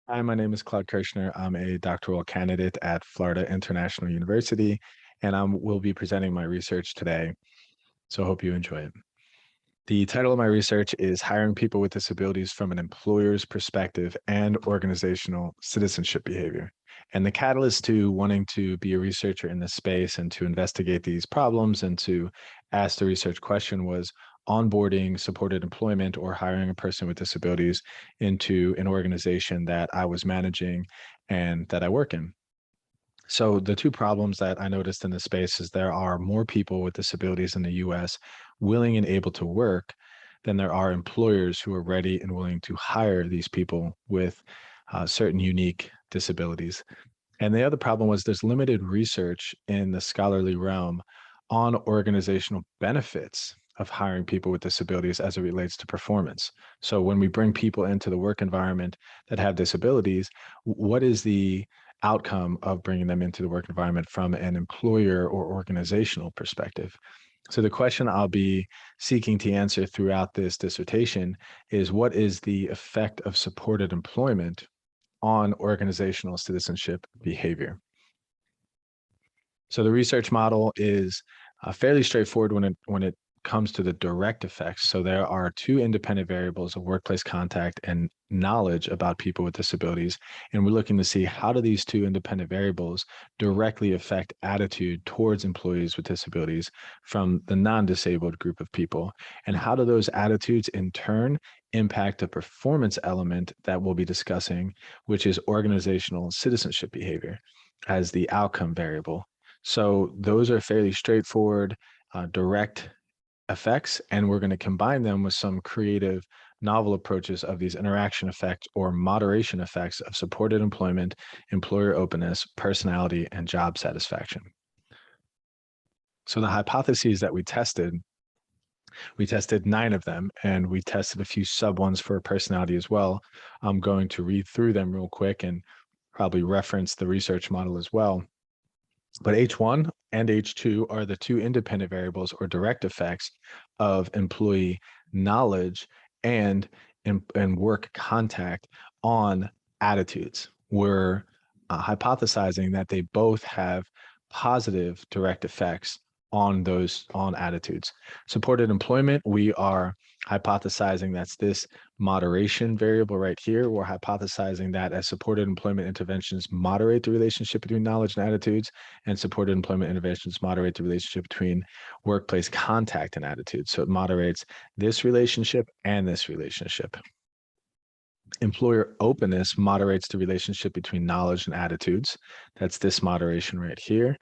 Hi, my name is Claude Kershner. I'm a doctoral candidate at Florida International University, and I will be presenting my research today. So I hope you enjoy it. The title of my research is Hiring People with Disabilities from an Employer's Perspective and Organizational Citizenship Behavior. And the catalyst to wanting to be a researcher in this space and to investigate these problems and to ask the research question was onboarding supported employment or hiring a person with disabilities into an organization that I was managing and that I work in. So the two problems that I noticed in this space is there are more people with disabilities in the US willing and able to work than there are employers who are ready and willing to hire these people with certain unique disabilities. And the other problem was there's limited research in the scholarly realm on organizational benefits of hiring people with disabilities as it relates to performance. So when we bring people into the work environment that have disabilities, what is the outcome of bringing them into the work environment from an employer or organizational perspective? So the question I'll be seeking to answer throughout this dissertation is what is the effect of supported employment on organizational citizenship behavior? So the research model is fairly straightforward when it comes to the direct effects. So there are two independent variables of workplace contact and knowledge about people with disabilities. And we're looking to see how do these two independent variables directly affect attitude towards employees with disabilities from the non-disabled group of people. And how do those attitudes in turn impact the performance element that we'll be discussing, which is organizational citizenship behavior as the outcome variable. So those are fairly straightforward, direct effects, and we're going to combine them with some creative, novel approaches of these interaction effects or moderation effects of supported employment, employer openness, personality, and job satisfaction. So the hypotheses that we tested 9 of them, and we tested a few sub ones for personality as well. I'm going to read through them real quick and probably reference the research model as well. But H1 and H2 are the two independent variables or direct effects of employee knowledge and, and work contact on attitudes. We're hypothesizing that they both have positive direct effects on attitudes. Supported employment, we are hypothesizing that's this moderation variable right here. We're hypothesizing that as supported employment interventions moderate the relationship between knowledge and attitudes, and supported employment interventions moderate the relationship between workplace contact and attitudes. So it moderates this relationship and this relationship. Employer openness moderates the relationship between knowledge and attitudes. That's this moderation right here.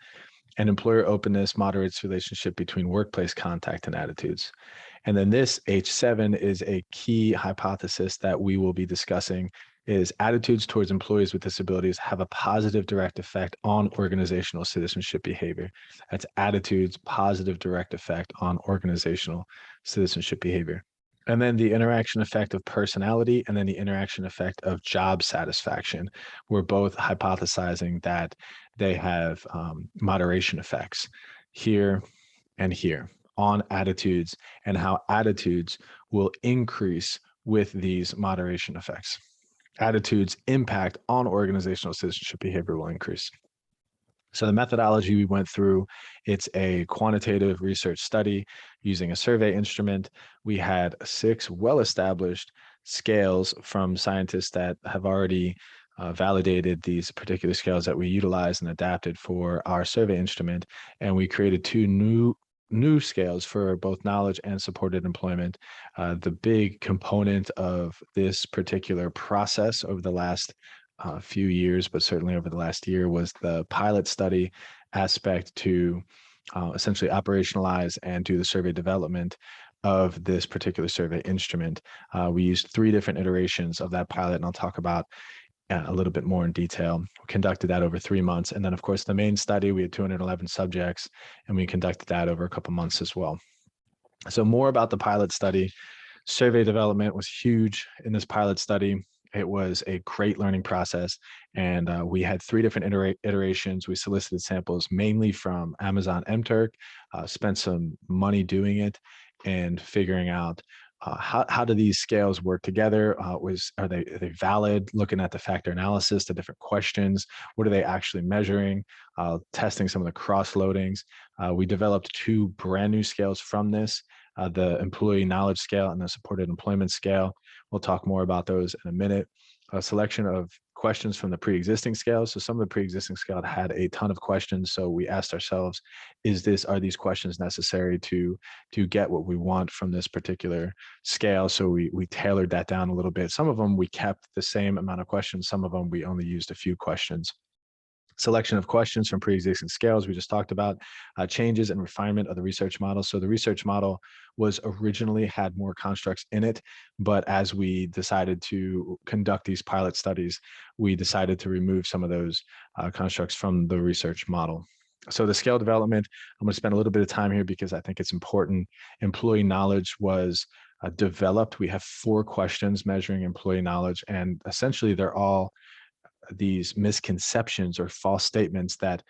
And employer openness moderates the relationship between workplace contact and attitudes. And then this H7 is a key hypothesis that we will be discussing is attitudes towards employees with disabilities have a positive direct effect on organizational citizenship behavior. That's attitudes, positive direct effect on organizational citizenship behavior. And then the interaction effect of personality and then the interaction effect of job satisfaction. We're both hypothesizing that they have moderation effects here and here on attitudes and how attitudes will increase with these moderation effects. Attitudes impact on organizational citizenship behavior will increase. So the methodology we went through, it's a quantitative research study using a survey instrument. We had 6 well-established scales from scientists that have already validated these particular scales that we utilized and adapted for our survey instrument. And we created 2 new scales for both knowledge and supported employment. The big component of this particular process over the last few years, but certainly over the last year, was the pilot study aspect to essentially operationalize and do the survey development of this particular survey instrument. We used 3 different iterations of that pilot, and I'll talk about a little bit more in detail. We conducted that over 3 months. And then, of course, the main study, we had 211 subjects, and we conducted that over a couple months as well. So more about the pilot study. Survey development was huge in this pilot study. It was a great learning process, and we had 3 different iterations. We solicited samples mainly from Amazon MTurk, spent some money doing it and figuring out How do these scales work together? Are they valid? Looking at the factor analysis, the different questions, what are they actually measuring? Testing some of the cross loadings. We developed two brand new scales from this, the employee knowledge scale and the supported employment scale. We'll talk more about those in a minute. A selection of questions from the pre-existing scales. So some of the pre-existing scale had a ton of questions. So we asked ourselves, are these questions necessary to get what we want from this particular scale? So we tailored that down a little bit. Some of them we kept the same amount of questions. Some of them we only used a few questions. Selection of questions from pre-existing scales we just talked about. Changes and refinement of the research model. So the research model was originally had more constructs in it, but as we decided to conduct these pilot studies, we decided to remove some of those constructs from the research model. So the scale development, I'm going to spend a little bit of time here because I think it's important. Employee knowledge was developed. We have 4 questions measuring employee knowledge, and essentially they're all these misconceptions or false statements that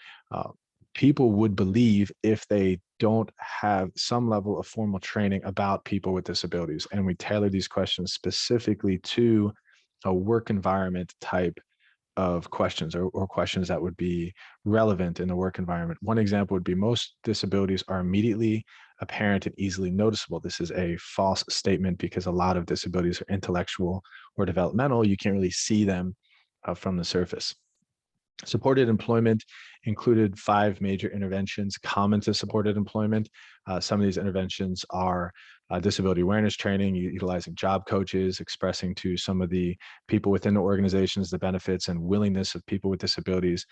people would believe if they don't have some level of formal training about people with disabilities. And we tailor these questions specifically to a work environment type of questions, or questions that would be relevant in the work environment. One example would be most disabilities are immediately apparent and easily noticeable. This is a false statement because a lot of disabilities are intellectual or developmental. You can't really see them from the surface. Supported employment included 5 major interventions common to supported employment. Some of these interventions are disability awareness training, utilizing job coaches, expressing to some of the people within the organizations the benefits and willingness of people with disabilities,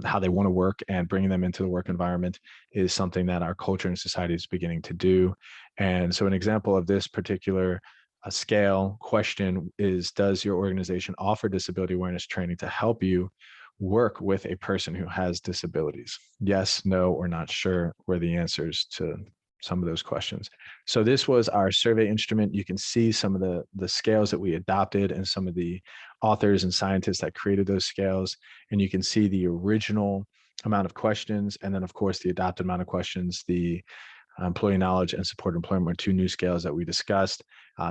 how they want to work, and bringing them into the work environment is something that our culture and society is beginning to do. And so an example of this particular scale question is, does your organization offer disability awareness training to help you work with a person who has disabilities? Yes, no, or not sure were the answers to some of those questions. So this was our survey instrument. You can see some of the scales that we adopted and some of the authors and scientists that created those scales. And you can see the original amount of questions, and then of course the adopted amount of questions. The employee knowledge and supported employment were 2 new scales that we discussed,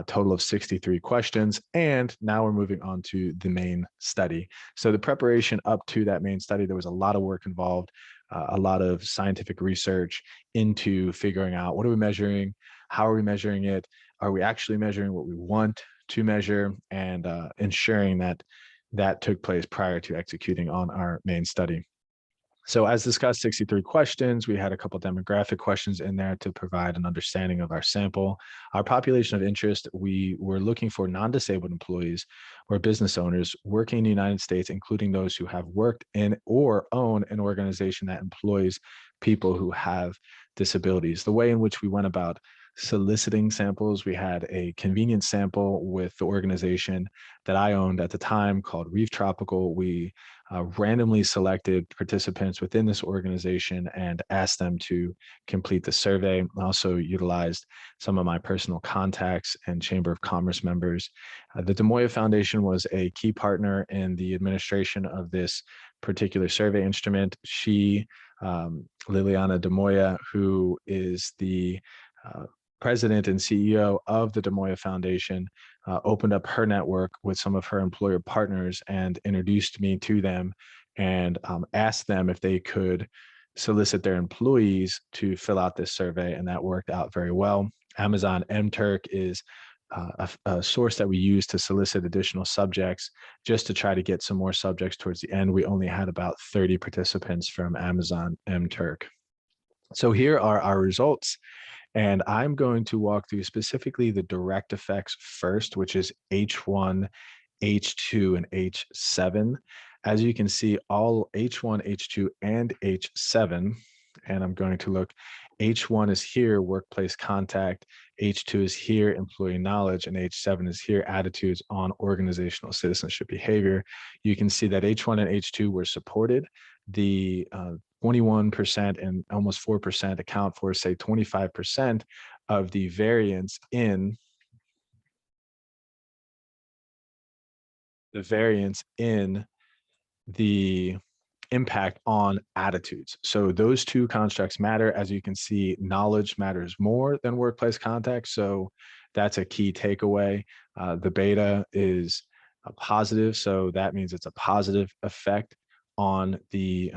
total of 63 questions. And now we're moving on to the main study. So the preparation up to that main study, there was a lot of work involved, a lot of scientific research into figuring out, what are we measuring? How are we measuring it? Are we actually measuring what we want to measure? And ensuring that that took place prior to executing on our main study. So as discussed, 63 questions. We had a couple demographic questions in there to provide an understanding of our sample. Our population of interest, we were looking for non-disabled employees or business owners working in the United States, including those who have worked in or own an organization that employs people who have disabilities. The way in which we went about soliciting samples, we had a convenient sample with the organization that I owned at the time called Reef Tropical. We randomly selected participants within this organization and asked them to complete the survey. I also utilized some of my personal contacts and Chamber of Commerce members. The Des Moines Foundation was a key partner in the administration of this particular survey instrument. She, Liliana Des Moines, who is the president and CEO of the Des Moines Foundation, opened up her network with some of her employer partners and introduced me to them, and asked them if they could solicit their employees to fill out this survey, and that worked out very well. Amazon MTurk is a source that we use to solicit additional subjects, just to try to get some more subjects towards the end. We only had about 30 participants from Amazon MTurk. So here are our results. And I'm going to walk through specifically the direct effects first, which is H1, H2, and H7. As you can see, all H1, H2, and H7, and I'm going to look, H1 is here, workplace contact, H2 is here, employee knowledge, and H7 is here, attitudes on organizational citizenship behavior. You can see that H1 and H2 were supported. The 21% and almost 4% account for, say, 25% of the variance in the impact on attitudes. So those 2 constructs matter. As you can see, knowledge matters more than workplace contact. So That's a key takeaway. The beta is a positive, so that means it's a positive effect on the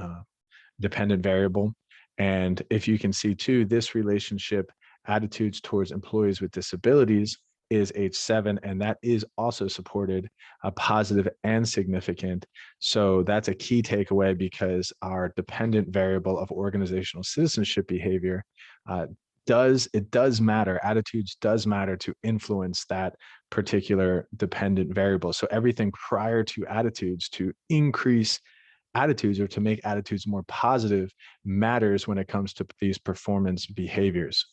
dependent variable. And if you can see too, this relationship, attitudes towards employees with disabilities, is H7, and that is also supported, positive and significant. So that's a key takeaway, because our dependent variable of organizational citizenship behavior does matter. Attitudes does matter to influence that particular dependent variable. So everything prior to attitudes to increase attitudes or to make attitudes more positive matters when it comes to these performance behaviors.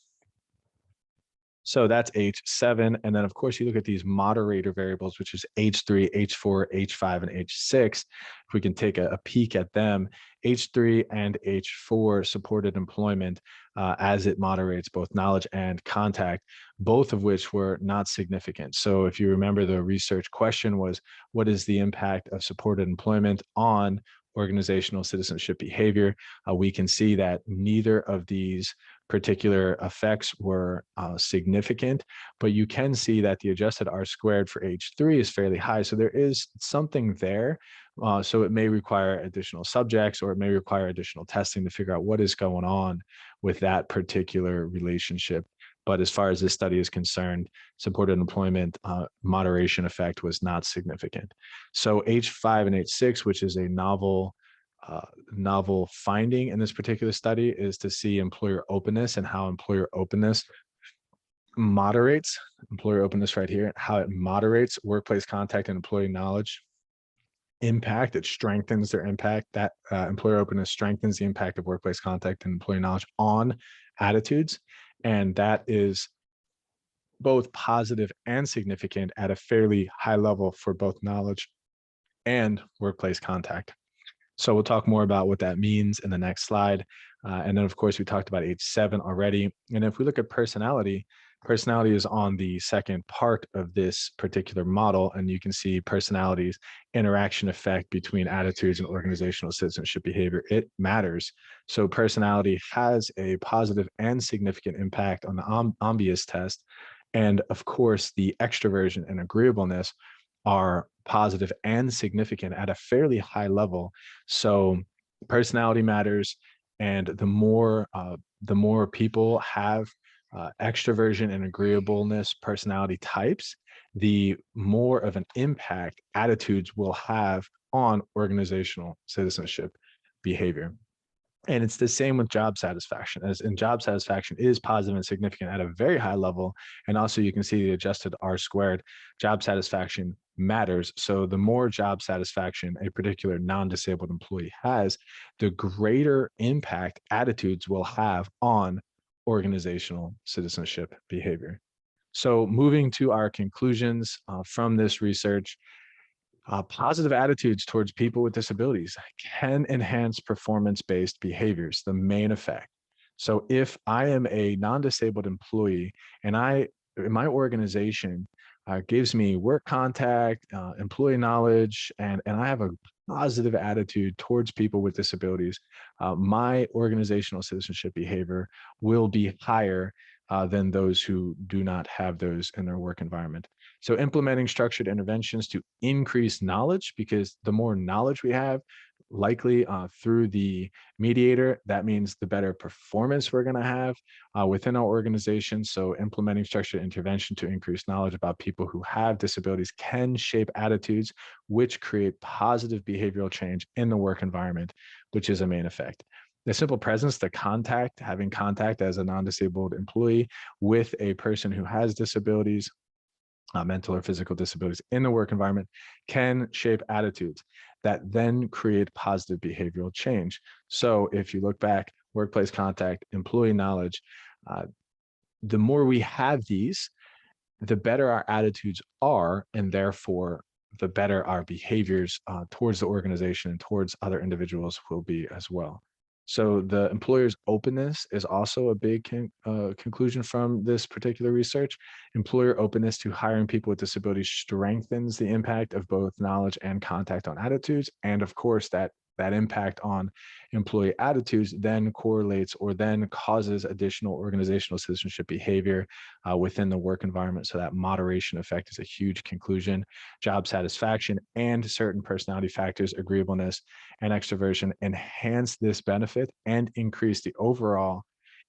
So that's H7. And then, of course, you look at these moderator variables, which is H3, H4, H5, and H6. If we can take a peek at them, H3 and H4 supported employment as it moderates both knowledge and contact, both of which were not significant. So if you remember, the research question was, what is the impact of supported employment on organizational citizenship behavior? We can see that neither of these particular effects were significant, but you can see that the adjusted R squared for H3 is fairly high. So there is something there. So it may require additional subjects, or it may require additional testing to figure out what is going on with that particular relationship. But as far as this study is concerned, supported employment moderation effect was not significant. So H5 and H6, which is a novel finding in this particular study, is to see employer openness and how employer openness moderates, employer openness right here, how it moderates workplace contact and employee knowledge impact. It strengthens their impact. That employer openness strengthens the impact of workplace contact and employee knowledge on attitudes. And that is both positive and significant at a fairly high level for both knowledge and workplace contact. So we'll talk more about what that means in the next slide. And then, of course, we talked about H7 already. And if we look at personality, personality is on the second part of this particular model. And you can see personality's interaction effect between attitudes and organizational citizenship behavior. It matters. So personality has a positive and significant impact on the Ambius test. And of course, the extroversion and agreeableness are positive and significant at a fairly high level. So personality matters, and the more people have extroversion and agreeableness personality types, the more of an impact attitudes will have on organizational citizenship behavior. And it's the same with job satisfaction, as in job satisfaction is positive and significant at a very high level. And also you can see the adjusted R squared, job satisfaction matters. So the more job satisfaction a particular non-disabled employee has, the greater impact attitudes will have on organizational citizenship behavior. So moving to our conclusions from this research, positive attitudes towards people with disabilities can enhance performance-based behaviors, the main effect. So if I am a non-disabled employee and my organization gives me work contact, employee knowledge, and I have a positive attitude towards people with disabilities, my organizational citizenship behavior will be higher than those who do not have those in their work environment. So implementing structured interventions to increase knowledge, because the more knowledge we have, likely through the mediator, that means the better performance we're going to have within our organization. So implementing structured intervention to increase knowledge about people who have disabilities can shape attitudes, which create positive behavioral change in the work environment, which is a main effect. The simple presence, the contact, having contact as a non-disabled employee with a person who has disabilities, mental or physical disabilities in the work environment, can shape attitudes that then create positive behavioral change. So if you look back, workplace contact, employee knowledge, the more we have these, the better our attitudes are, and therefore the better our behaviors towards the organization and towards other individuals will be as well. So the employer's openness is also a big conclusion from this particular research. Employer openness to hiring people with disabilities strengthens the impact of both knowledge and contact on attitudes. And of course, that that impact on employee attitudes then correlates or then causes additional organizational citizenship behavior within the work environment. So that moderation effect is a huge conclusion. Job satisfaction and certain personality factors, agreeableness and extroversion, enhance this benefit and increase the overall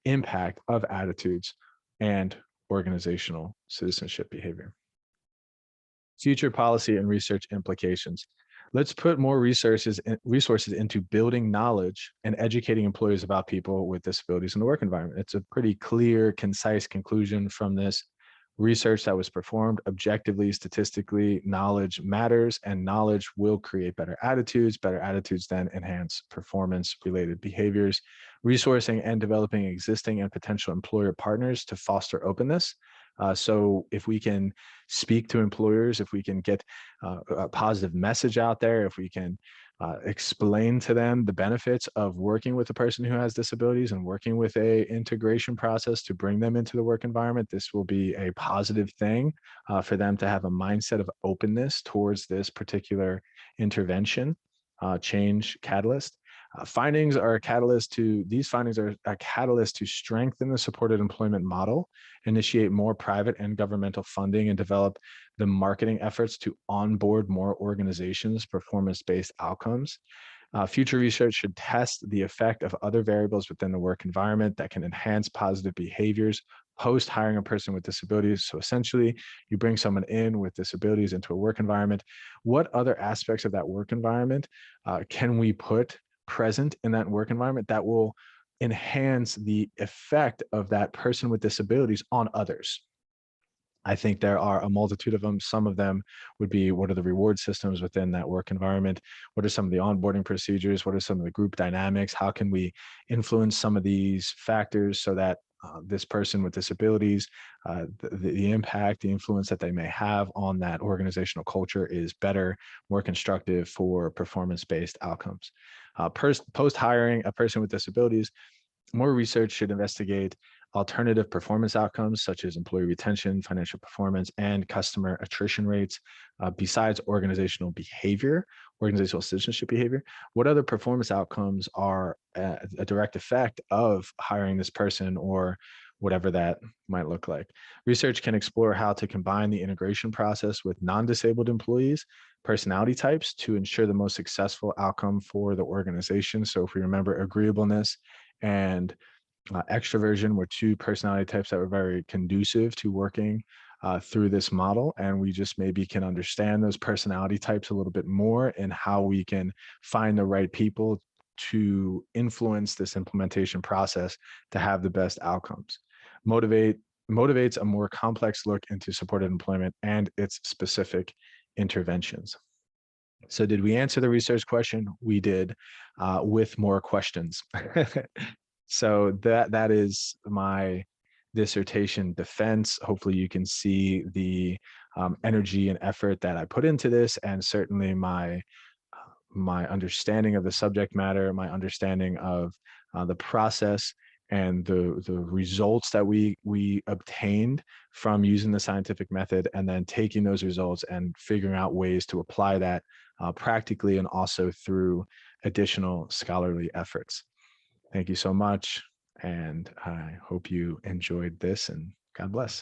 impact of attitudes and organizational citizenship behavior. Future policy and research implications. Let's put more resources into building knowledge and educating employees about people with disabilities in the work environment. It's a pretty clear, concise conclusion from this research that was performed objectively, statistically. Knowledge matters, and knowledge will create better attitudes. Better attitudes then enhance performance-related behaviors. Resourcing and developing existing and potential employer partners to foster openness. So if we can speak to employers, if we can get a positive message out there, if we can explain to them the benefits of working with a person who has disabilities and working with a integration process to bring them into the work environment, this will be a positive thing for them to have a mindset of openness towards this particular intervention, change catalyst. Findings are a catalyst to, these findings are a catalyst to strengthen the supported employment model, initiate more private and governmental funding, and develop the marketing efforts to onboard more organizations' performance-based outcomes. Future research should test the effect of other variables within the work environment that can enhance positive behaviors post hiring a person with disabilities. So essentially, you bring someone in with disabilities into a work environment. What other aspects of that work environment can we put present in that work environment that will enhance the effect of that person with disabilities on others? I think there are a multitude of them. Some of them would be, what are the reward systems within that work environment? What are some of the onboarding procedures? What are some of the group dynamics? How can we influence some of these factors so that this person with disabilities, the impact, the influence that they may have on that organizational culture is better, more constructive for performance-based outcomes. Post-hiring a person with disabilities, more research should investigate alternative performance outcomes such as employee retention, financial performance, and customer attrition rates. Besides organizational behavior, organizational citizenship behavior, what other performance outcomes are a direct effect of hiring this person or whatever that might look like? Research can explore how to combine the integration process with non-disabled employees, personality types to ensure the most successful outcome for the organization. So if we remember, agreeableness and extroversion were two personality types that were very conducive to working through this model. And we just maybe can understand those personality types a little bit more and how we can find the right people to influence this implementation process to have the best outcomes. Motivates a more complex look into supported employment and its specific interventions. So did we answer the research question? We did, with more questions. So that is my dissertation defense. Hopefully you can see the energy and effort that I put into this, and certainly my understanding of the subject matter, my understanding of the process and the results that we obtained from using the scientific method, and then taking those results and figuring out ways to apply that practically and also through additional scholarly efforts. Thank you so much, and I hope you enjoyed this, and God bless.